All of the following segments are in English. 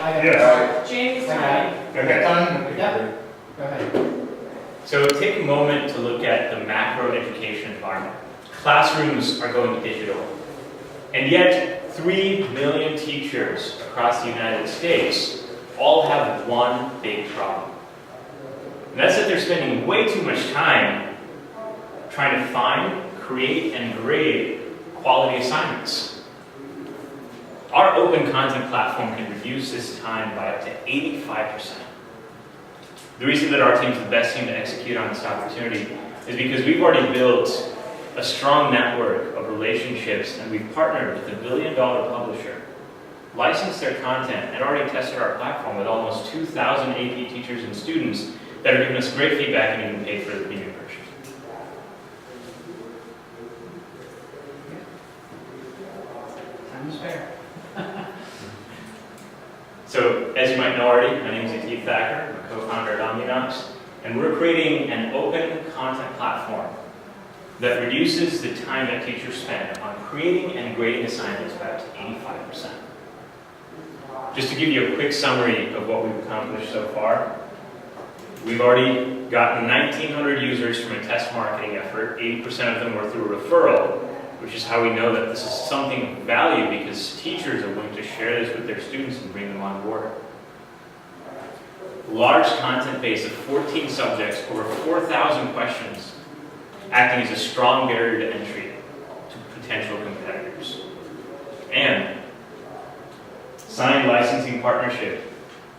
Yeah. Jamie's time. Okay. Yep. Go ahead. So take a moment to look at the macro education environment. Classrooms are going digital. And yet, 3 million teachers across the United States all have one big problem. And that's that they're spending way too much time trying to find, create, and grade quality assignments. Our open content platform can reduce this time by up to 85%. The reason that our team's the best team to execute on this opportunity is because we've already built a strong network of relationships, and we've partnered with a $1 billion publisher, licensed their content, and already tested our platform with almost 2,000 AP teachers and students that are giving us great feedback and even paid for the premium version. Time is fair. So, as you might know already, my name is Atif Thacker. I'm a co-founder at Omninox, and we're creating an open content platform that reduces the time that teachers spend on creating and grading assignments by up to 85%. Just to give you a quick summary of what we've accomplished so far, we've already gotten 1,900 users from a test marketing effort. 80% of them were through a referral, which is how we know that this is something of value, because teachers are willing to share this with their students and bring them on board. Large content base of 14 subjects, over 4,000 questions, acting as a strong barrier to entry to potential competitors. And signed licensing partnership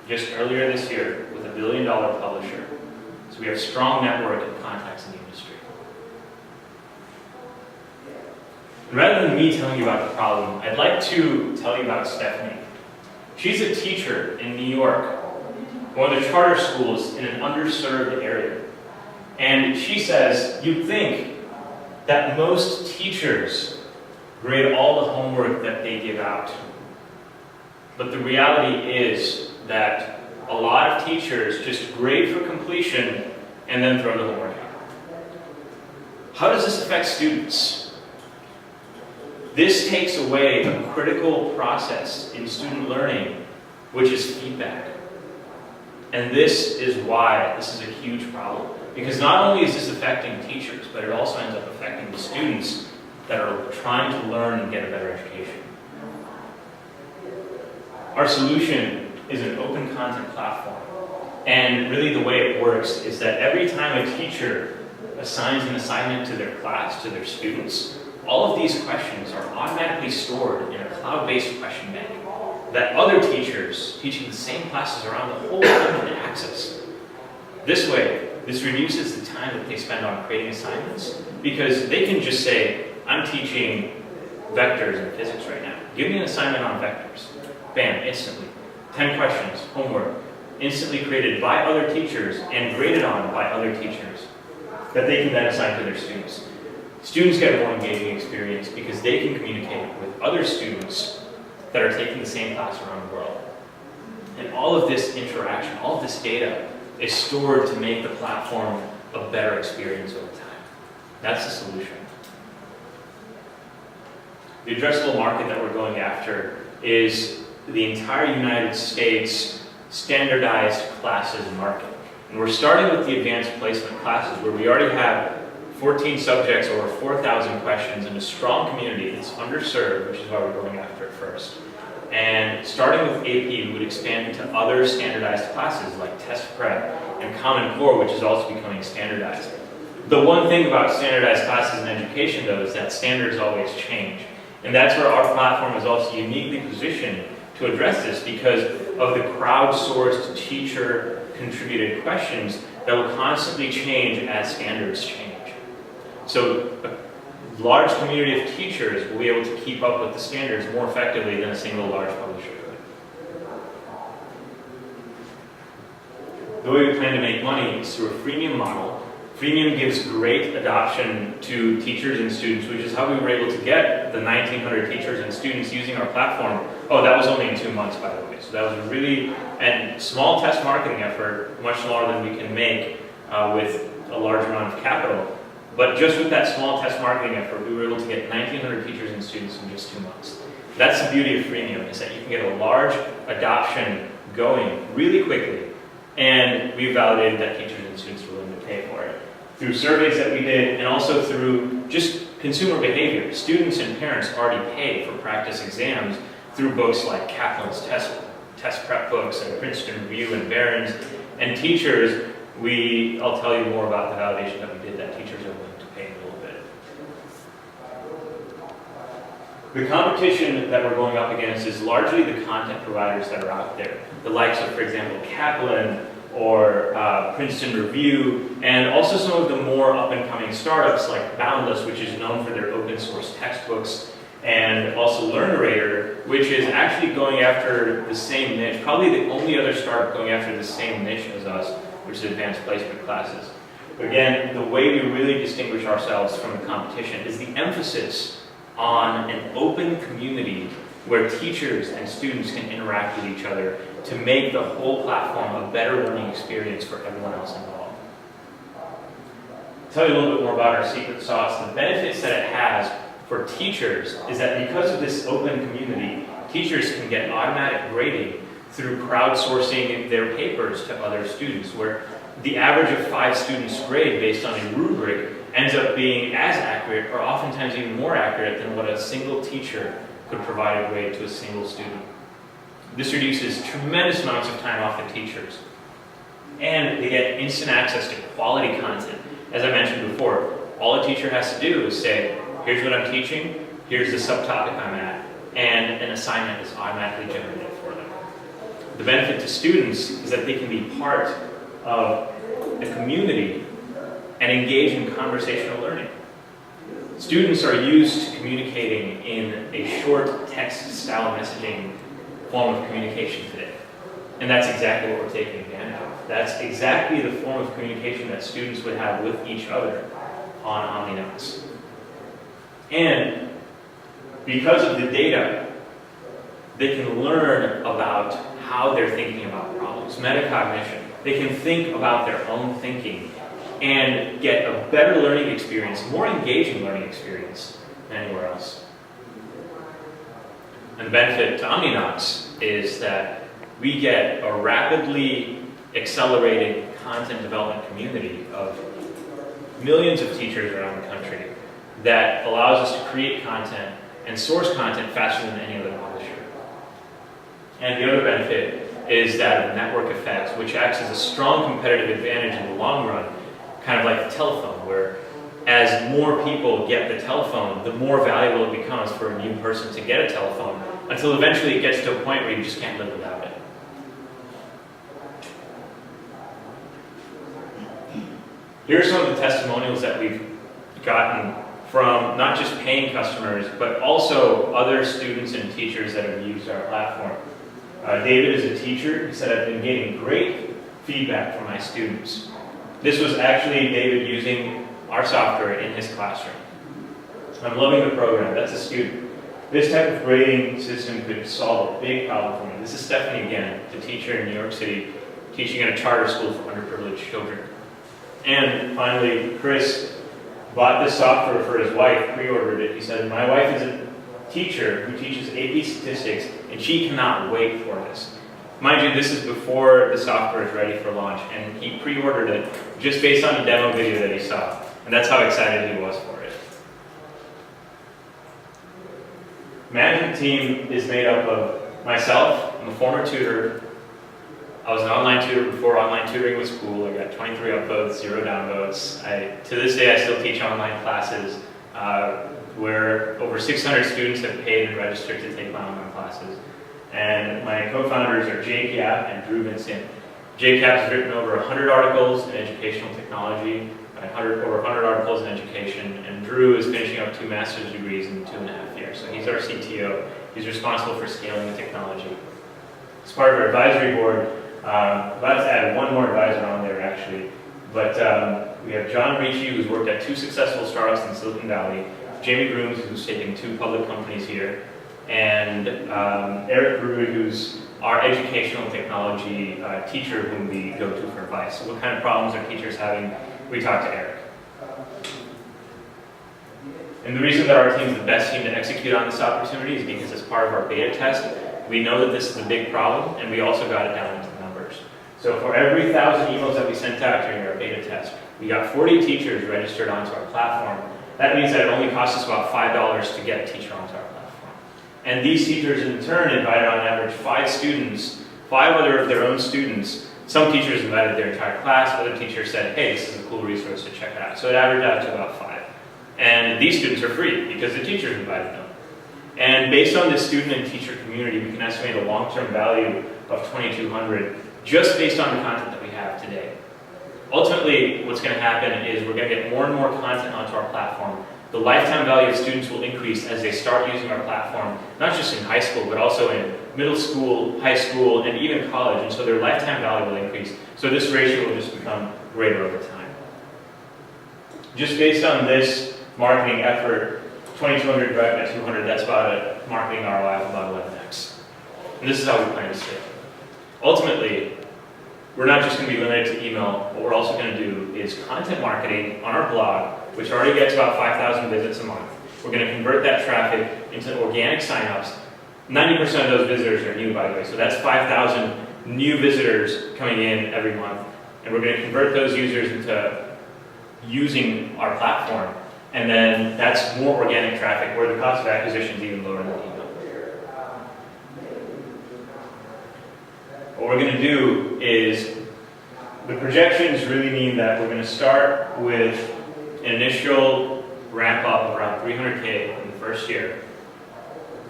just earlier this year with a $1 billion publisher. So we have a strong network and contacts in the industry. Rather than me telling you about the problem, I'd like to tell you about Stephanie. She's a teacher in New York, one of the charter schools in an underserved area. And she says, you'd think that most teachers grade all the homework that they give out. But the reality is that a lot of teachers just grade for completion and then throw the homework out. How does this affect students? This takes away a critical process in student learning, which is feedback. And this is why this is a huge problem. Because not only is this affecting teachers, but it also ends up affecting the students that are trying to learn and get a better education. Our solution is an open content platform. And really the way it works is that every time a teacher assigns an assignment to their class, to their students, all of these questions are automatically stored in a cloud-based question bank that other teachers teaching the same classes around the whole world can access. This way, this reduces the time that they spend on creating assignments, because they can just say, I'm teaching vectors in physics right now. Give me an assignment on vectors. Bam, instantly. 10 questions, homework, instantly created by other teachers and graded on by other teachers that they can then assign to their students. Students get a more engaging experience because they can communicate with other students that are taking the same class around the world. And all of this interaction, all of this data is stored to make the platform a better experience over time. That's the solution. The addressable market that we're going after is the entire United States standardized classes market. And we're starting with the advanced placement classes, where we already have 14 subjects, over 4,000 questions, and a strong community that's underserved, which is why we're going after it first. And starting with AP, we would expand into other standardized classes like test prep and Common Core, which is also becoming standardized. The one thing about standardized classes in education, though, is that standards always change. And that's where our platform is also uniquely positioned to address this, because of the crowdsourced teacher-contributed questions that will constantly change as standards change. So a large community of teachers will be able to keep up with the standards more effectively than a single large publisher could. The way we plan to make money is through a freemium model. Freemium gives great adoption to teachers and students, which is how we were able to get the 1,900 teachers and students using our platform. Oh, that was only in 2 months, by the way. So that was a really small test marketing effort, much smaller than we can make with a large amount of capital. But just with that small test marketing effort, we were able to get 1,900 teachers and students in just 2 months. That's the beauty of freemium, is that you can get a large adoption going really quickly, and we validated that teachers and students were willing to pay for it. Through surveys that we did, and also through just consumer behavior. Students and parents already pay for practice exams through books like Kaplan's test prep books and Princeton Review and Barron's. And teachers, I'll tell you more about the validation that we did, that teachers are willing to pay a little bit. The competition that we're going up against is largely the content providers that are out there. The likes of, for example, Kaplan or Princeton Review, and also some of the more up-and-coming startups like Boundless, which is known for their open source textbooks, and also Learnerator, which is actually going after the same niche, probably the only other startup going after the same niche as us, which is advanced placement classes. But again, the way we really distinguish ourselves from the competition is the emphasis on an open community where teachers and students can interact with each other to make the whole platform a better learning experience for everyone else involved. I'll tell you a little bit more about our secret sauce. The benefits that it has for teachers is that because of this open community, teachers can get automatic grading through crowdsourcing their papers to other students, where the average of 5 students grade based on a rubric ends up being as accurate, or oftentimes even more accurate, than what a single teacher could provide a grade to a single student. This reduces tremendous amounts of time off the teachers. And they get instant access to quality content. As I mentioned before, all a teacher has to do is say, here's what I'm teaching, here's the subtopic I'm at, and an assignment is automatically generated for them. The benefit to students is that they can be part of a community and engage in conversational learning. Students are used to communicating in a short text-style messaging form of communication today. And that's exactly what we're taking advantage of. That's exactly the form of communication that students would have with each other on Omninox. And because of the data, they can learn about how they're thinking about problems, metacognition. They can think about their own thinking and get a better learning experience, more engaging learning experience than anywhere else. And the benefit to Omninox is that we get a rapidly accelerated content development community of millions of teachers around the country that allows us to create content and source content faster than any other publisher. And the other benefit is that of network effects, which acts as a strong competitive advantage in the long run, kind of like the telephone, where as more people get the telephone, the more valuable it becomes for a new person to get a telephone, until eventually it gets to a point where you just can't live without it. Here are some of the testimonials that we've gotten from not just paying customers, but also other students and teachers that have used our platform. David is a teacher. He said, I've been getting great feedback from my students. This was actually David using our software in his classroom. I'm loving the program. That's a student. This type of grading system could solve a big problem for me. This is Stephanie again, the teacher in New York City, teaching at a charter school for underprivileged children. And finally, Chris bought this software for his wife, pre-ordered it. He said, my wife is a teacher who teaches AP statistics, and she cannot wait for this. Mind you, this is before the software is ready for launch, and he pre-ordered it just based on a demo video that he saw. And that's how excited he was for it. Management team is made up of myself. I'm a former tutor. I was an online tutor before online tutoring was cool. I got 23 upvotes, 0 downvotes. To this day, I still teach online classes where over 600 students have paid and registered to take my online classes. And my co-founders are Jake Yap and Drew Vincent. Jake Yap has written over 100 articles in educational technology, over 100 articles in education, and Drew is finishing up 2 master's degrees in 2.5 years. So he's our CTO. He's responsible for scaling the technology. As part of our advisory board, I'm about to add one more advisor on there actually, but we have John Ricci, who's worked at 2 successful startups in Silicon Valley, Jamie Grooms, who's taken 2 public companies here, and Eric Rude, who's our educational technology teacher whom we go to for advice. So what kind of problems are teachers having? We talk to Eric. And the reason that our team is the best team to execute on this opportunity is because as part of our beta test, we know that this is a big problem, and we also got it down into numbers. So for every 1,000 emails that we sent out during our beta test, we got 40 teachers registered onto our platform. That means that it only costs us about $5 to get a teacher onto our platform. And these teachers in turn invited on average 5 students, 5 other of their own students. Some teachers invited their entire class, other teachers said, hey, this is a cool resource to check it out. So it averaged out to about 5. And these students are free because the teachers invited them. And based on this student and teacher community, we can estimate a long-term value of $2,200 just based on the content that we have today. Ultimately, what's going to happen is we're going to get more and more content onto our platform. The lifetime value of students will increase as they start using our platform, not just in high school, but also in middle school, high school, and even college. And so their lifetime value will increase. So this ratio will just become greater over time. Just based on this marketing effort, 2,200 divided by 200, that's about a marketing ROI of about 11x. And this is how we plan to scale. Ultimately, we're not just going to be limited to email. What we're also going to do is content marketing on our blog, which already gets about 5,000 visits a month. We're going to convert that traffic into organic signups. 90% of those visitors are new, by the way, so that's 5,000 new visitors coming in every month. And we're going to convert those users into using our platform. And then that's more organic traffic where the cost of acquisition is even lower than email. What we're going to do is, the projections really mean that we're going to start with an initial ramp up of around 300K in the first year.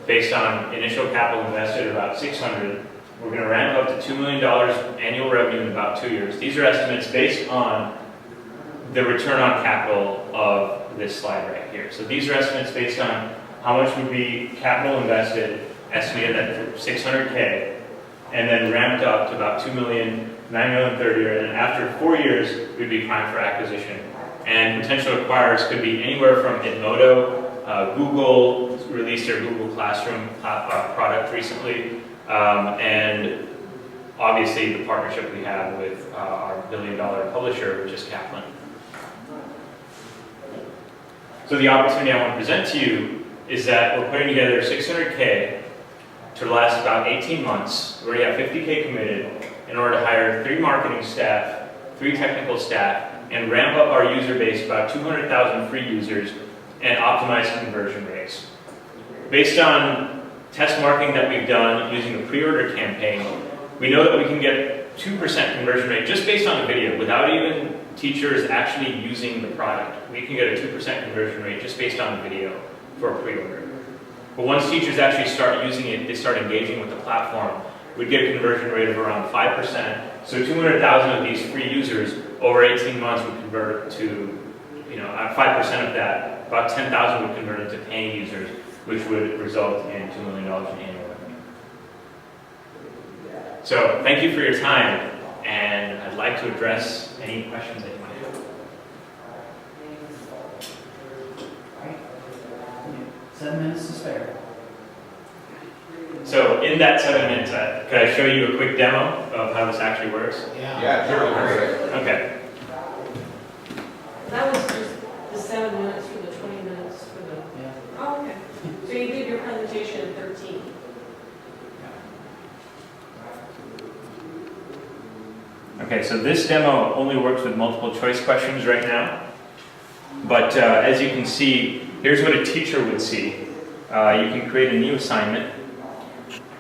Based on initial capital invested of about 600, we're going to ramp up to $2 million annual revenue in about 2 years. These are estimates based on the return on capital of this slide right here. So these are estimates based on how much would be capital invested, estimated at 600K, and then ramped up to about 2 million, 9 million third year, and after 4 years, we'd be prime for acquisition. And potential acquirers could be anywhere from Edmodo, Google released their Google Classroom product recently, and obviously the partnership we have with our billion-dollar publisher, which is Kaplan. So the opportunity I want to present to you is that we're putting together 600K to last about 18 months. We already have 50K committed in order to hire 3 marketing staff, 3 technical staff, and ramp up our user base about 200,000 free users and optimize conversion rates. Based on test marketing that we've done using a pre-order campaign, we know that we can get 2% conversion rate just based on a video without even teachers actually using the product. We can get a 2% conversion rate just based on a video for a pre-order. But once teachers actually start using it, they start engaging with the platform, we'd get a conversion rate of around 5%. So 200,000 of these free users over 18 months would convert to, 5% of that, about 10,000 would convert into paying users, which would result in $2 million in annual revenue. So thank you for your time, and I'd like to address any questions that you might have. All right. 7 minutes to spare. So in that 7 minutes, could I show you a quick demo of how this actually works? Yeah, sure. Okay. That was just the 7 minutes for the 20 minutes for the, Yeah. oh, okay. So you did your presentation in 13. Okay, so this demo only works with multiple choice questions right now. But as you can see, here's what a teacher would see. You can create a new assignment.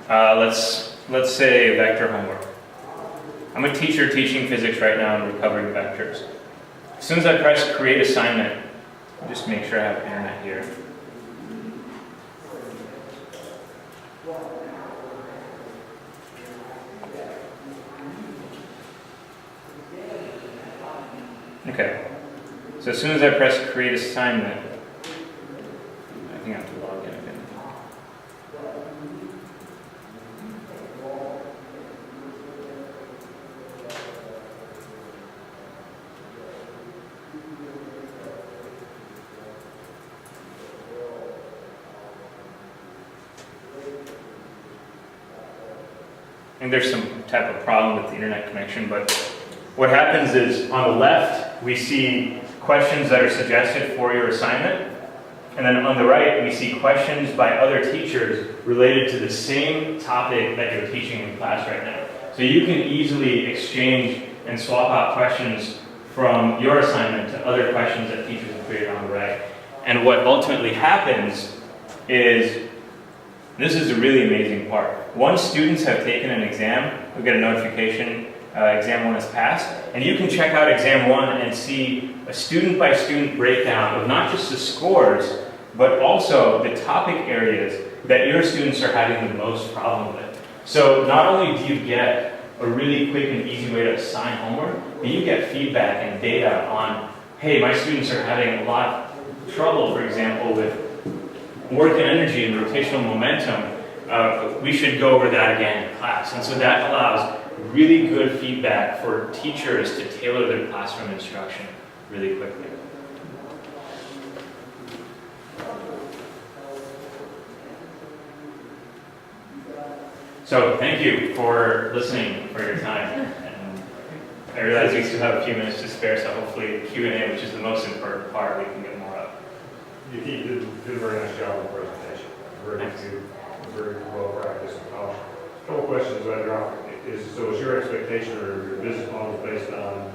Let's say vector homework. I'm a teacher teaching physics right now and we're covering vectors. As soon as I press create assignment, just make sure I have internet here. Okay, so as soon as I press create assignment, I think I have to log in again. I think there's some type of problem with the internet connection, but what happens is on the left, we see questions that are suggested for your assignment. And then on the right, we see questions by other teachers related to the same topic that you're teaching in class right now. So you can easily exchange and swap out questions from your assignment to other questions that teachers have created on the right. And what ultimately happens is, this is a really amazing part. Once students have taken an exam, you'll get a notification, exam 1 is passed, and you can check out exam 1 and see a student by student breakdown of not just the scores, but also the topic areas that your students are having the most problem with. So not only do you get a really quick and easy way to assign homework, but you get feedback and data on, hey, my students are having a lot of trouble, for example, with work and energy and rotational momentum. We should go over that again in class. And so that allows really good feedback for teachers to tailor their classroom instruction really quickly. So thank you for listening, for your time. And I realize we still have a few minutes to spare, so hopefully Q&A, which is the most important part, we can get more of. You did a very nice job with the presentation. Very well practiced and polished. A couple questions about your offer. Is your expectation or your business model based on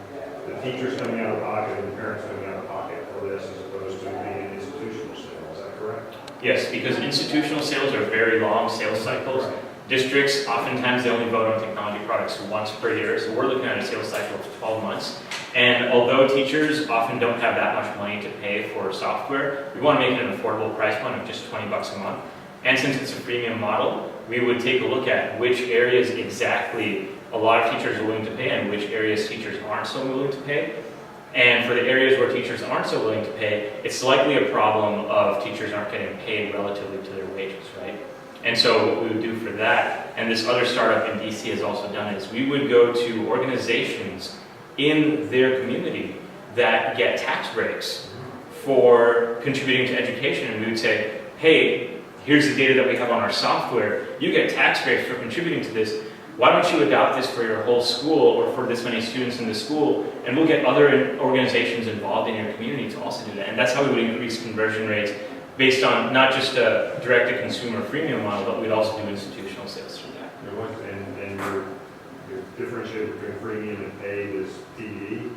the teachers coming out of pocket and the parents coming out of pocket for this as opposed to being an institutional sale? Is that correct? Yes, because institutional sales are very long sales cycles. Districts, oftentimes they only vote on technology products once per year, so we're looking at a sales cycle of 12 months. And although teachers often don't have that much money to pay for software, we want to make it an affordable price point of just $20 a month. And since it's a freemium model, we would take a look at which areas exactly a lot of teachers are willing to pay and which areas teachers aren't so willing to pay. And for the areas where teachers aren't so willing to pay, it's likely a problem of teachers aren't getting paid relatively to their wages, right? And so what we would do for that, and this other startup in DC has also done, is we would go to organizations in their community that get tax breaks for contributing to education, and we would say, hey, here's the data that we have on our software, you get tax breaks for contributing to this, why don't you adopt this for your whole school or for this many students in the school, and we'll get other organizations involved in your community to also do that. And that's how we would increase conversion rates based on not just a direct-to-consumer freemium model, but we'd also do institutional sales through that. And your differentiator between freemium and paid is TD?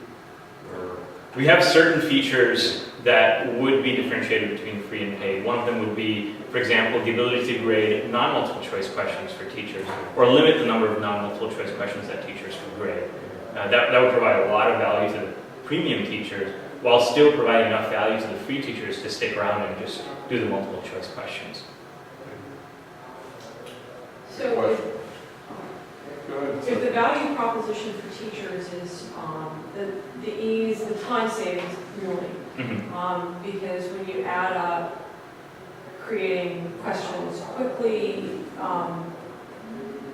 Or? We have certain features that would be differentiated between free and paid. One of them would be, for example, the ability to grade non-multiple choice questions for teachers, or limit the number of non-multiple choice questions that teachers could grade. That would provide a lot of value to the premium teachers, while still providing enough value to the free teachers to stick around and just do the multiple choice questions. So if the value proposition for teachers is the ease, the time savings, really, because when you add up creating questions quickly,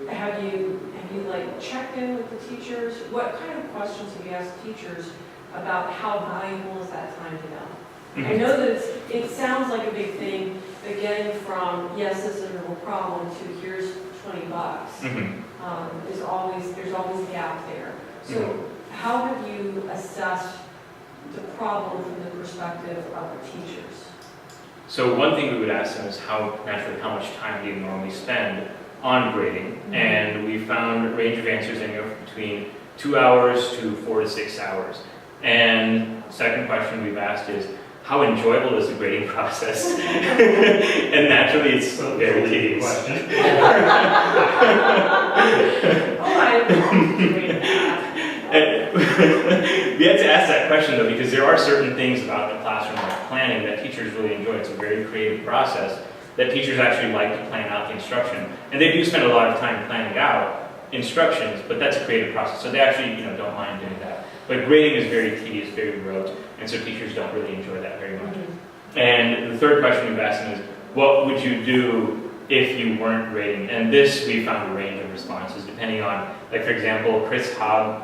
have you like checked in with the teachers? What kind of questions have you asked teachers about how valuable is that time to them? I know that it sounds like a big thing, but getting from yes, this is a real problem to here's $20 there's always a gap there. So how have you assessed the problem from the perspective of the teachers? So one thing we would ask them is how much time do you normally spend on grading? And we found a range of answers anywhere between 2 hours to 4 to 6 hours. And the second question we've asked is, how enjoyable is the grading process? And naturally, it's very tedious. Question. We had to ask that question though, because there are certain things about the classroom like planning that teachers really enjoy. It's a very creative process that teachers actually like to plan out the instruction. And they do spend a lot of time planning out instructions, but that's a creative process. So they actually don't mind doing that. But grading is very tedious, very rote, and so teachers don't really enjoy that very much. And the third question we've asked them is, what would you do if you weren't grading? And this, we found a range of responses, depending on, like for example, Chris Hobb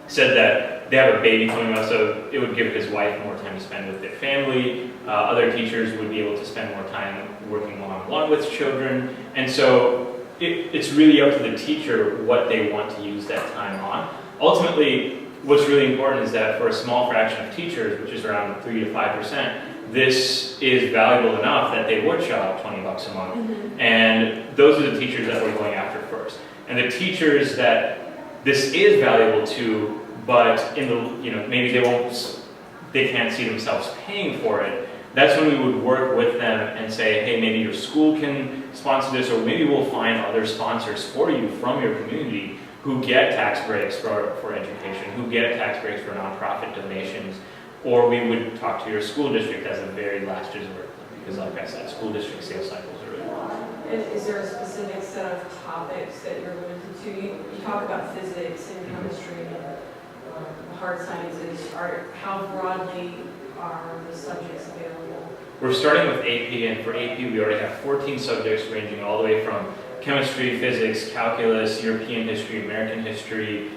said that they have a baby coming up, so it would give his wife more time to spend with their family. Other teachers would be able to spend more time working one-on-one with children. And so it's really up to the teacher what they want to use that time on. Ultimately, what's really important is that for a small fraction of teachers, which is around 3 to 5%, this is valuable enough that they would shell out $20 a month. Mhm. And those are the teachers that we're going after first. And the teachers that this is valuable to, but in the, maybe they can't see themselves paying for it, that's when we would work with them and say, hey, maybe your school can sponsor this, or maybe we'll find other sponsors for you from your community who get tax breaks for education, who get tax breaks for nonprofit donations, or we would talk to your school district as a very last resort, because like I said, school district sales cycles are really long. And is there a specific set of topics that you're limited to? You talk about physics and chemistry and the hard sciences. How broadly are the subjects available? We're starting with AP, and for AP we already have 14 subjects ranging all the way from chemistry, physics, calculus, European history, American history,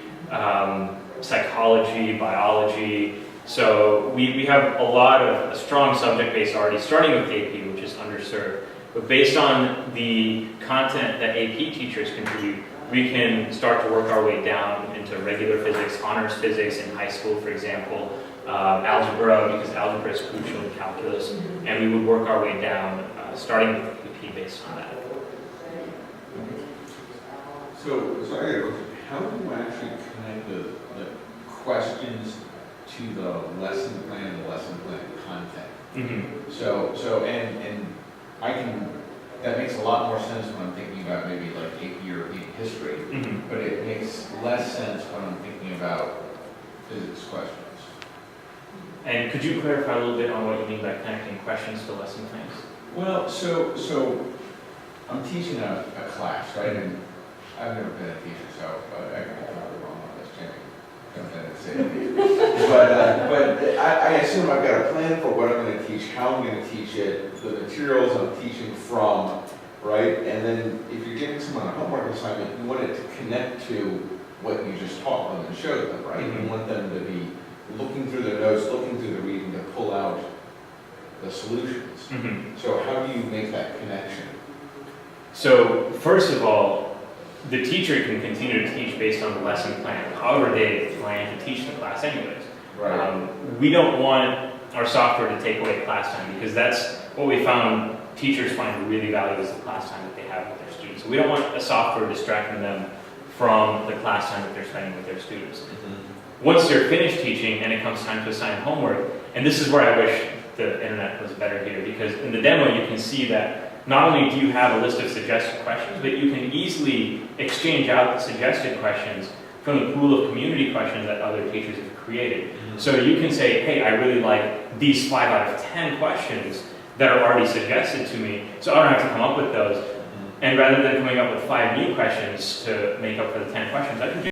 psychology, biology. So we have a strong subject base already, starting with AP, which is underserved. But based on the content that AP teachers contribute, we can start to work our way down into regular physics, honors physics in high school, for example, algebra, because algebra is crucial in calculus, and we would work our way down, starting with AP based on that. So how do you actually connect the questions to the lesson plan and the lesson plan content? Mm-hmm. So I can, that makes a lot more sense when I'm thinking about maybe like AP European history, Mm-hmm. but it makes less sense when I'm thinking about physics questions. And could you clarify a little bit on what you mean by connecting questions to lesson plans? Well, so I'm teaching a class, right? And I've never been a teacher, so I can be totally wrong on this, Jimmy. Jump in and say it. But I assume I've got a plan for what I'm going to teach, how I'm going to teach it, the materials I'm teaching from, right? And then if you're giving someone a homework assignment, you want it to connect to what you just taught them and showed them, right? Mm-hmm. You want them to be looking through their notes, looking through the reading to pull out the solutions. Mm-hmm. So how do you make that connection? So first of all, the teacher can continue to teach based on the lesson plan, however they plan to teach the class anyways. We don't want our software to take away class time, because that's what we found teachers find really valuable is the class time that they have with their students. So we don't want a software distracting them from the class time that they're spending with their students. Once they're finished teaching and it comes time to assign homework, and this is where I wish the internet was better here, because in the demo you can see that not only do you have a list of suggested questions, but you can easily exchange out the suggested questions from the pool of community questions that other teachers have created. Mm-hmm. So you can say, hey, I really like these 5 out of 10 questions that are already suggested to me, so I don't have to come up with those. Mm-hmm. And rather than coming up with 5 new questions to make up for the 10 questions, I can